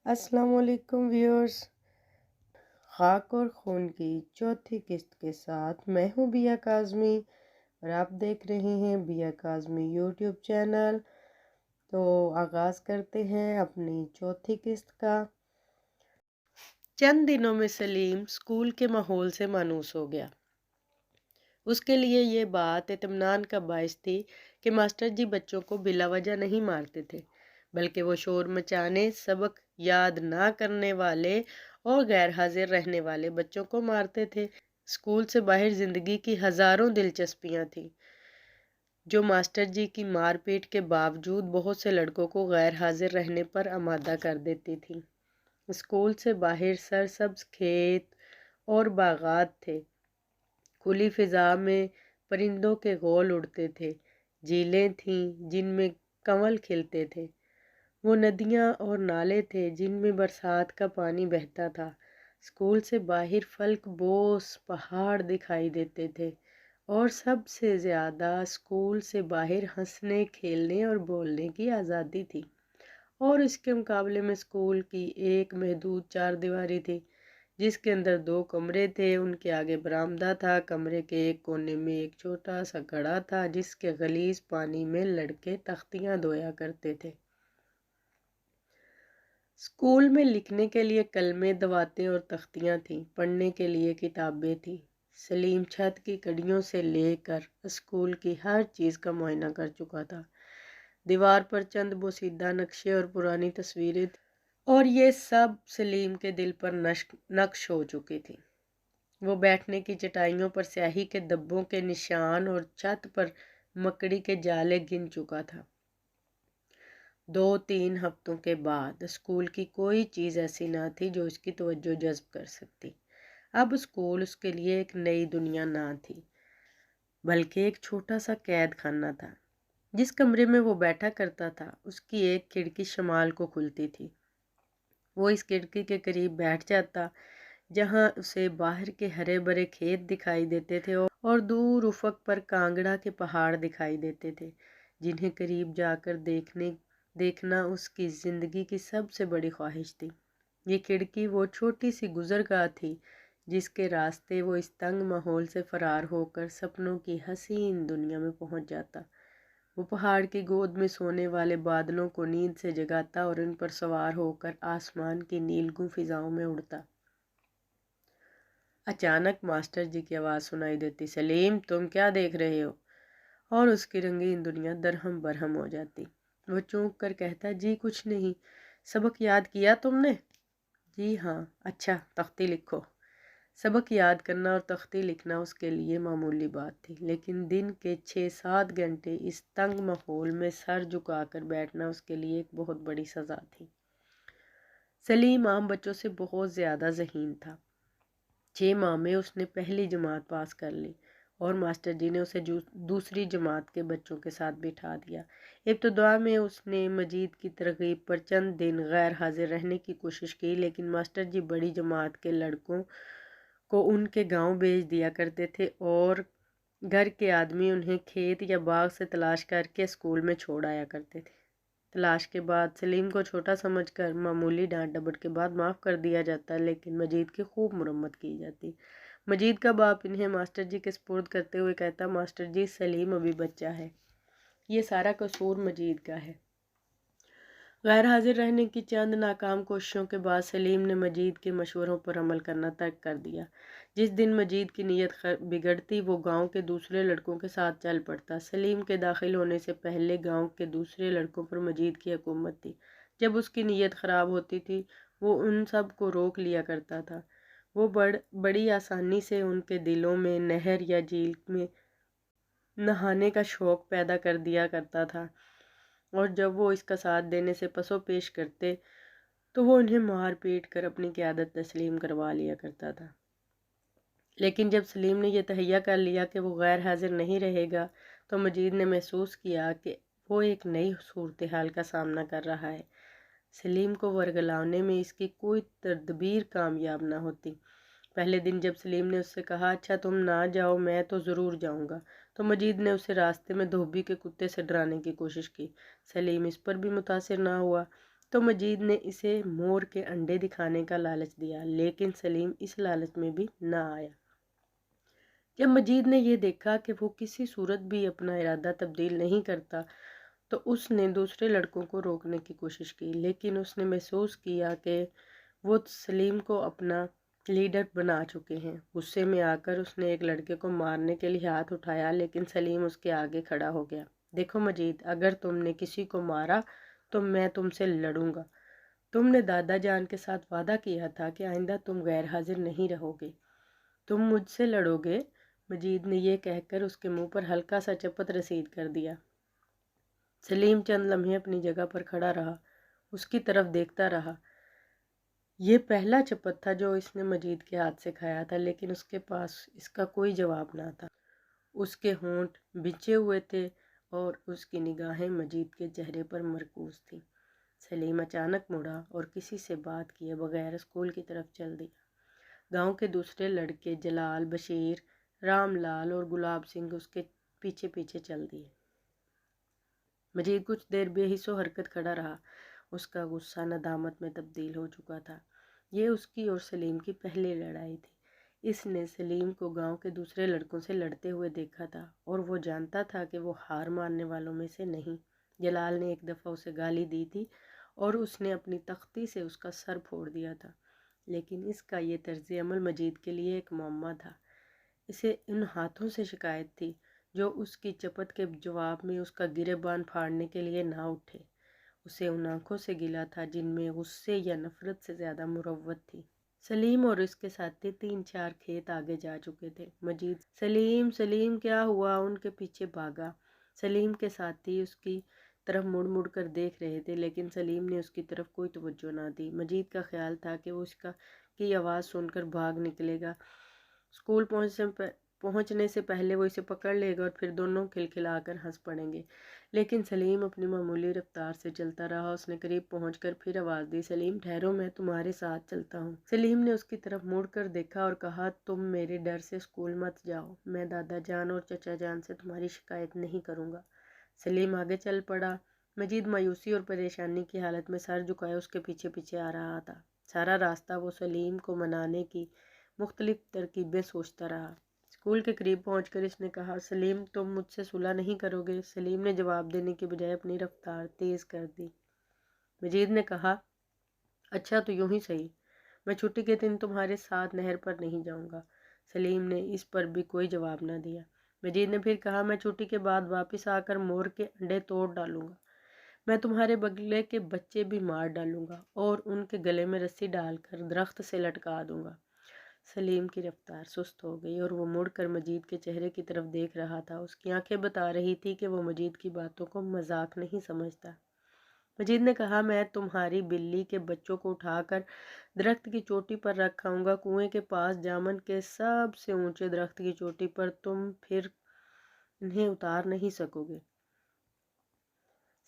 السلام علیکم ویورز، خاک اور خون کی چوتھی قسط کے ساتھ میں ہوں بیا کاظمی اور آپ دیکھ رہے ہیں بیا کاظمی یوٹیوب چینل۔ تو آغاز کرتے ہیں اپنی چوتھی قسط کا۔ چند دنوں میں سلیم سکول کے ماحول سے مانوس ہو گیا۔ اس کے لیے یہ بات اطمینان کا باعث تھی کہ ماسٹر جی بچوں کو بلا وجہ نہیں مارتے تھے، بلکہ وہ شور مچانے، سبق یاد نہ کرنے والے اور غیر حاضر رہنے والے بچوں کو مارتے تھے۔ اسکول سے باہر زندگی کی ہزاروں دلچسپیاں تھیں جو ماسٹر جی کی مار پیٹ کے باوجود بہت سے لڑکوں کو غیر حاضر رہنے پر آمادہ کر دیتی تھیں۔ اسکول سے باہر سرسبز کھیت اور باغات تھے، کھلی فضا میں پرندوں کے غول اڑتے تھے، جھیلیں تھیں جن میں کنول کھلتے تھے، وہ ندیاں اور نالے تھے جن میں برسات کا پانی بہتا تھا۔ اسکول سے باہر فلک بوس پہاڑ دکھائی دیتے تھے، اور سب سے زیادہ اسکول سے باہر ہنسنے، کھیلنے اور بولنے کی آزادی تھی۔ اور اس کے مقابلے میں اسکول کی ایک محدود چار دیواری تھی جس کے اندر 2 کمرے تھے، ان کے آگے برآمدہ تھا، کمرے کے ایک کونے میں ایک چھوٹا سا گڑھا تھا جس کے غلیظ پانی میں لڑکے تختیاں دھویا کرتے تھے۔ اسکول میں لکھنے کے لیے قلمیں، دواتیں اور تختیاں تھیں، پڑھنے کے لیے کتابیں تھیں۔ سلیم چھت کی کڑیوں سے لے کر اسکول کی ہر چیز کا معائنہ کر چکا تھا۔ دیوار پر چند بوسیدہ نقشے اور پرانی تصویریں تھیں، اور یہ سب سلیم کے دل پر نقش ہو چکی تھی۔ وہ بیٹھنے کی چٹائیوں پر سیاہی کے دبوں کے نشان اور چھت پر مکڑی کے جالے گن چکا تھا۔ 2-3 ہفتوں کے بعد اسکول کی کوئی چیز ایسی نہ تھی جو اس کی توجہ جذب کر سکتی۔ اب اسکول اس کے لیے ایک نئی دنیا نہ تھی، بلکہ ایک چھوٹا سا قید خانہ تھا۔ جس کمرے میں وہ بیٹھا کرتا تھا اس کی ایک کھڑکی شمال کو کھلتی تھی۔ وہ اس کھڑکی کے قریب بیٹھ جاتا جہاں اسے باہر کے ہرے بھرے کھیت دکھائی دیتے تھے اور دور افق پر کانگڑا کے پہاڑ دکھائی دیتے تھے جنہیں قریب جا کر دیکھنا اس کی زندگی کی سب سے بڑی خواہش تھی۔ یہ کھڑکی وہ چھوٹی سی گزرگاہ تھی جس کے راستے وہ اس تنگ ماحول سے فرار ہو کر سپنوں کی حسین دنیا میں پہنچ جاتا۔ وہ پہاڑ کی گود میں سونے والے بادلوں کو نیند سے جگاتا اور ان پر سوار ہو کر آسمان کی نیلگوں فضاؤں میں اڑتا۔ اچانک ماسٹر جی کی آواز سنائی دیتی، سلیم تم کیا دیکھ رہے ہو؟ اور اس کی رنگین دنیا درہم برہم ہو جاتی۔ وہ چونک کر کہتا، جی کچھ نہیں، سبق یاد کیا تم نے؟ جی ہاں۔ اچھا تختی لکھو۔ سبق یاد کرنا اور تختی لکھنا اس کے لیے معمولی بات تھی، لیکن دن کے 6-7 گھنٹے اس تنگ ماحول میں سر جھکا کر بیٹھنا اس کے لیے ایک بہت بڑی سزا تھی۔ سلیم عام بچوں سے بہت زیادہ ذہین تھا۔ 6 ماہ میں اس نے پہلی جماعت پاس کر لی اور ماسٹر جی نے اسے دوسری جماعت کے بچوں کے ساتھ بٹھا دیا۔ ابتدا میں اس نے مجید کی ترغیب پر چند دن غیر حاضر رہنے کی کوشش کی، لیکن ماسٹر جی بڑی جماعت کے لڑکوں کو ان کے گاؤں بھیج دیا کرتے تھے اور گھر کے آدمی انہیں کھیت یا باغ سے تلاش کر کے اسکول میں چھوڑ آیا کرتے تھے۔ تلاش کے بعد سلیم کو چھوٹا سمجھ کر معمولی ڈانٹ ڈپٹ کے بعد معاف کر دیا جاتا، لیکن مجید کی خوب مرمت کی جاتی۔ مجید کا باپ انہیں ماسٹر جی کے سپرد کرتے ہوئے کہتا، ماسٹر جی سلیم ابھی بچہ ہے، یہ سارا قصور مجید کا ہے۔ غیر حاضر رہنے کی چند ناکام کوششوں کے بعد سلیم نے مجید کے مشوروں پر عمل کرنا ترک کر دیا۔ جس دن مجید کی نیت بگڑتی وہ گاؤں کے دوسرے لڑکوں کے ساتھ چل پڑتا۔ سلیم کے داخل ہونے سے پہلے گاؤں کے دوسرے لڑکوں پر مجید کی حکومت تھی۔ جب اس کی نیت خراب ہوتی تھی وہ ان سب کو روک لیا کرتا تھا۔ وہ بڑی آسانی سے ان کے دلوں میں نہر یا جھیل میں نہانے کا شوق پیدا کر دیا کرتا تھا، اور جب وہ اس کا ساتھ دینے سے پسو پیش کرتے تو وہ انہیں مار پیٹ کر اپنی قیادت تسلیم کروا لیا کرتا تھا۔ لیکن جب سلیم نے یہ تہیہ کر لیا کہ وہ غیر حاضر نہیں رہے گا تو مجید نے محسوس کیا کہ وہ ایک نئی صورتحال کا سامنا کر رہا ہے۔ سلیم کو ورگلانے میں اس کی کوئی تدبیر کامیاب نہ ہوتی۔ پہلے دن جب سلیم نے اس سے کہا، اچھا تم نہ جاؤ میں تو ضرور جاؤں گا، تو مجید نے اسے راستے میں دھوبی کے کتے سے ڈرانے کی کوشش کی۔ سلیم اس پر بھی متاثر نہ ہوا تو مجید نے اسے مور کے انڈے دکھانے کا لالچ دیا، لیکن سلیم اس لالچ میں بھی نہ آیا۔ جب مجید نے یہ دیکھا کہ وہ کسی صورت بھی اپنا ارادہ تبدیل نہیں کرتا تو اس نے دوسرے لڑکوں کو روکنے کی کوشش کی، لیکن اس نے محسوس کیا کہ وہ سلیم کو اپنا لیڈر بنا چکے ہیں۔ غصے میں آ کر اس نے ایک لڑکے کو مارنے کے لیے ہاتھ اٹھایا، لیکن سلیم اس کے آگے کھڑا ہو گیا۔ دیکھو مجید، اگر تم نے کسی کو مارا تو میں تم سے لڑوں گا۔ تم نے دادا جان کے ساتھ وعدہ کیا تھا کہ آئندہ تم غیر حاضر نہیں رہو گے۔ تم مجھ سے لڑو گے؟ مجید نے یہ کہہ کر اس کے منہ پر ہلکا سا چپت رسید کر دیا۔ سلیم چند لمحے اپنی جگہ پر کھڑا رہا، اس کی طرف دیکھتا رہا۔ یہ پہلا چپت تھا جو اس نے مجید کے ہاتھ سے کھایا تھا، لیکن اس کے پاس اس کا کوئی جواب نہ تھا۔ اس کے ہونٹ بھنچے ہوئے تھے اور اس کی نگاہیں مجید کے چہرے پر مرکوز تھیں۔ سلیم اچانک مڑا اور کسی سے بات کیے بغیر اسکول کی طرف چل دیا۔ گاؤں کے دوسرے لڑکے جلال، بشیر، رام لال اور گلاب سنگھ اس کے پیچھے پیچھے چل دیے۔ مجید کچھ دیر بے حس و حرکت کھڑا رہا۔ اس کا غصہ ندامت میں تبدیل ہو چکا تھا۔ یہ اس کی اور سلیم کی پہلی لڑائی تھی۔ اس نے سلیم کو گاؤں کے دوسرے لڑکوں سے لڑتے ہوئے دیکھا تھا اور وہ جانتا تھا کہ وہ ہار ماننے والوں میں سے نہیں۔ جلال نے ایک دفعہ اسے گالی دی تھی اور اس نے اپنی تختی سے اس کا سر پھوڑ دیا تھا، لیکن اس کا یہ طرز عمل مجید کے لیے ایک معمہ تھا۔ اسے ان ہاتھوں سے شکایت تھی جو اس کی چپت کے جواب میں اس کا گریبان پھاڑنے کے لیے نہ اٹھے۔ اسے ان آنکھوں سے گلہ تھا جن میں غصے یا نفرت سے زیادہ مروت تھی۔ سلیم اور اس کے ساتھی 3-4 کھیت آگے جا چکے تھے۔ مجید سلیم سلیم کیا ہوا ان کے پیچھے بھاگا۔ سلیم کے ساتھی اس کی طرف مڑ مڑ کر دیکھ رہے تھے، لیکن سلیم نے اس کی طرف کوئی توجہ نہ دی۔ مجید کا خیال تھا کہ وہ اس کی آواز سن کر بھاگ نکلے گا، اسکول پہنچنے سے پہلے وہ اسے پکڑ لے گا اور پھر دونوں کھلکھلا کر ہنس پڑیں گے، لیکن سلیم اپنی معمولی رفتار سے چلتا رہا۔ اس نے قریب پہنچ کر پھر آواز دی، سلیم ٹھہرو، میں تمہارے ساتھ چلتا ہوں۔ سلیم نے اس کی طرف مڑ کر دیکھا اور کہا، تم میرے ڈر سے اسکول مت جاؤ، میں دادا جان اور چچا جان سے تمہاری شکایت نہیں کروں گا۔ سلیم آگے چل پڑا۔ مجید مایوسی اور پریشانی کی حالت میں سر جھکائے اس کے پیچھے پیچھے آ رہا تھا۔ سارا راستہ وہ سلیم کو منانے کی مختلف ترکیبیں سوچتا رہا۔ اسکول کے قریب پہنچ کر اس نے کہا، سلیم تم مجھ سے صلح نہیں کرو گے؟ سلیم نے جواب دینے کی بجائے اپنی رفتار تیز کر دی۔ مجید نے کہا، اچھا تو یوں ہی صحیح، میں چھٹی کے دن تمہارے ساتھ نہر پر نہیں جاؤں گا۔ سلیم نے اس پر بھی کوئی جواب نہ دیا۔ مجید نے پھر کہا، میں چھٹی کے بعد واپس آ کر مور کے انڈے توڑ ڈالوں گا، میں تمہارے بگلے کے بچے بھی مار ڈالوں گا اور ان کے گلے میں رسی ڈال کر درخت سے لٹکا دوں گا۔ سلیم کی رفتار سست ہو گئی اور وہ مڑ کر مجید کے چہرے کی طرف دیکھ رہا تھا۔ اس کی آنکھیں بتا رہی تھی کہ وہ مجید کی باتوں کو مذاق نہیں سمجھتا۔ مجید نے کہا، میں تمہاری بلی کے بچوں کو اٹھا کر درخت کی چوٹی پر رکھ آؤں گا، کنویں کے پاس جامن کے سب سے اونچے درخت کی چوٹی پر، تم پھر انہیں اتار نہیں سکو گے۔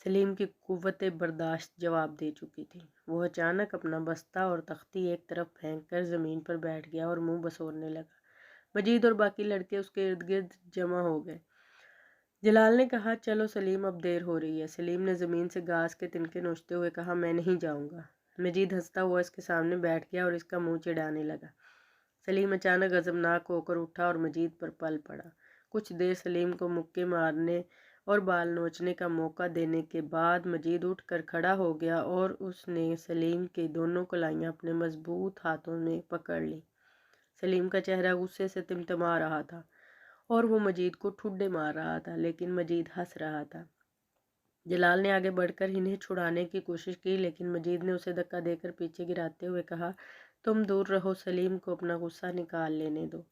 سلیم کی قوت برداشت جواب دے چکی تھی۔ وہ اچانک اپنا بستہ اور تختی ایک طرف پھینک کر زمین پر بیٹھ گیا اور منہ بسورنے لگا۔ مجید اور باقی لڑکے اس کے ارد گرد جمع ہو گئے۔ جلال نے کہا، چلو سلیم اب دیر ہو رہی ہے۔ سلیم نے زمین سے گھاس کے تنکے نوچتے ہوئے کہا، میں نہیں جاؤں گا۔ مجید ہنستا ہوا اس کے سامنے بیٹھ گیا اور اس کا منہ چڑھانے لگا۔ سلیم اچانک غضبناک ہو کر اٹھا اور مجید پر پل پڑا۔ کچھ دیر سلیم کو مکے مارنے اور بال نوچنے کا موقع دینے کے بعد مجید اٹھ کر کھڑا ہو گیا اور اس نے سلیم کی دونوں کلائیاں اپنے مضبوط ہاتھوں میں پکڑ لیں۔ سلیم کا چہرہ غصے سے تمتما رہا تھا اور وہ مجید کو ٹھڈے مار رہا تھا، لیکن مجید ہنس رہا تھا۔ جلال نے آگے بڑھ کر انہیں چھڑانے کی کوشش کی، لیکن مجید نے اسے دھکا دے کر پیچھے گراتے ہوئے کہا، تم دور رہو، سلیم کو اپنا غصہ نکال لینے دو۔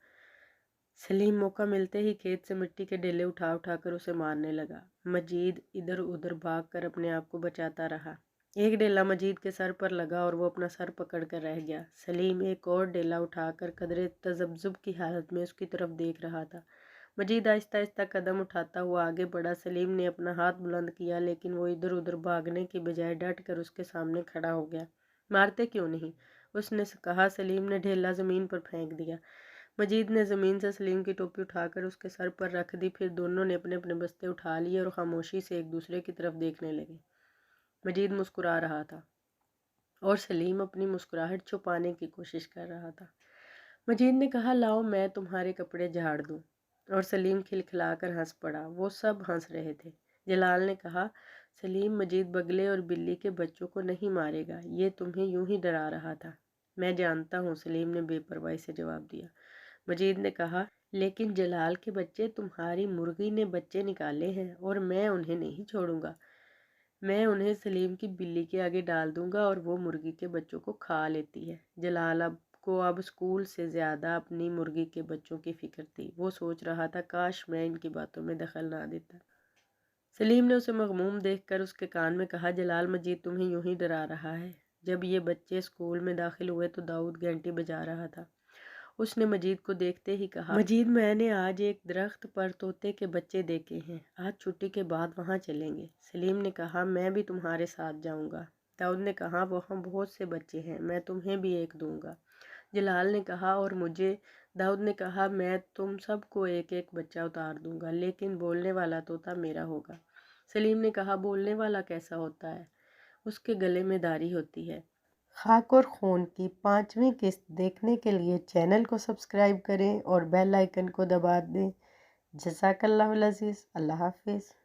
سلیم موقع ملتے ہی کھیت سے مٹی کے ڈیلے اٹھا اٹھا کر اسے مارنے لگا۔ مجید ادھر ادھر بھاگ کر اپنے آپ کو بچاتا رہا۔ ایک ڈیلا مجید کے سر پر لگا اور وہ اپنا سر پکڑ کر رہ گیا۔ سلیم ایک اور ڈیلا اٹھا کر قدرے تذبذب کی حالت میں اس کی طرف دیکھ رہا تھا۔ مجید آہستہ آہستہ قدم اٹھاتا ہوا آگے بڑھا۔ سلیم نے اپنا ہاتھ بلند کیا، لیکن وہ ادھر ادھر بھاگنے کی بجائے ڈٹ کر اس کے سامنے کھڑا ہو گیا۔ مارتے کیوں نہیں؟ اس نے کہا۔ سلیم نے ڈھیلا زمین پر پھینک دیا۔ مجید نے زمین سے سلیم کی ٹوپی اٹھا کر اس کے سر پر رکھ دی، پھر دونوں نے اپنے اپنے بستے اٹھا لیے اور خاموشی سے ایک دوسرے کی طرف دیکھنے لگے۔ مجید مسکرا رہا تھا۔ اور سلیم اپنی مسکراہٹ چھپانے کی کوشش کر رہا تھا۔ مجید نے کہا لاؤ میں تمہارے کپڑے جھاڑ دوں، اور سلیم کھلکھلا کر ہنس پڑا۔ وہ سب ہنس رہے تھے۔ جلال نے کہا سلیم مجید بگلے اور بلی کے بچوں کو نہیں مارے گا، یہ تمہیں یوں ہی ڈرا رہا تھا۔ میں جانتا ہوں، سلیم نے بے پرواہی سے جواب دیا۔ مجید نے کہا لیکن جلال کے بچے، تمہاری مرغی نے بچے نکالے ہیں اور میں انہیں نہیں چھوڑوں گا۔ میں انہیں سلیم کی بلی کے آگے ڈال دوں گا اور وہ مرغی کے بچوں کو کھا لیتی ہے۔ جلال اب اسکول سے زیادہ اپنی مرغی کے بچوں کی فکر تھی۔ وہ سوچ رہا تھا کاش میں ان کی باتوں میں دخل نہ دیتا۔ سلیم نے اسے مغموم دیکھ کر اس کے کان میں کہا جلال مجید تمہیں یوں ہی ڈرا رہا ہے۔ جب یہ بچے اسکول میں داخل ہوئے تو داؤد گھنٹی بجا رہا تھا۔ اس نے مجید کو دیکھتے ہی کہا مجید میں نے آج ایک درخت پر طوطے کے بچے دیکھے ہیں، آج چھٹی کے بعد وہاں چلیں گے۔ سلیم نے کہا میں بھی تمہارے ساتھ جاؤں گا۔ داؤد نے کہا وہاں بہت سے بچے ہیں، میں تمہیں بھی ایک دوں گا۔ جلال نے کہا اور مجھے؟ داؤد نے کہا میں تم سب کو ایک ایک بچہ اتار دوں گا، لیکن بولنے والا طوطا میرا ہوگا۔ سلیم نے کہا بولنے والا کیسا ہوتا ہے؟ اس کے گلے میں داڑھی ہوتی ہے۔ خاک اور خون کی 5ویں قسط دیکھنے کے لیے چینل کو سبسکرائب کریں اور بیل آئیکن کو دبا دیں۔ جزاک اللہ العزیز۔ اللہ حافظ۔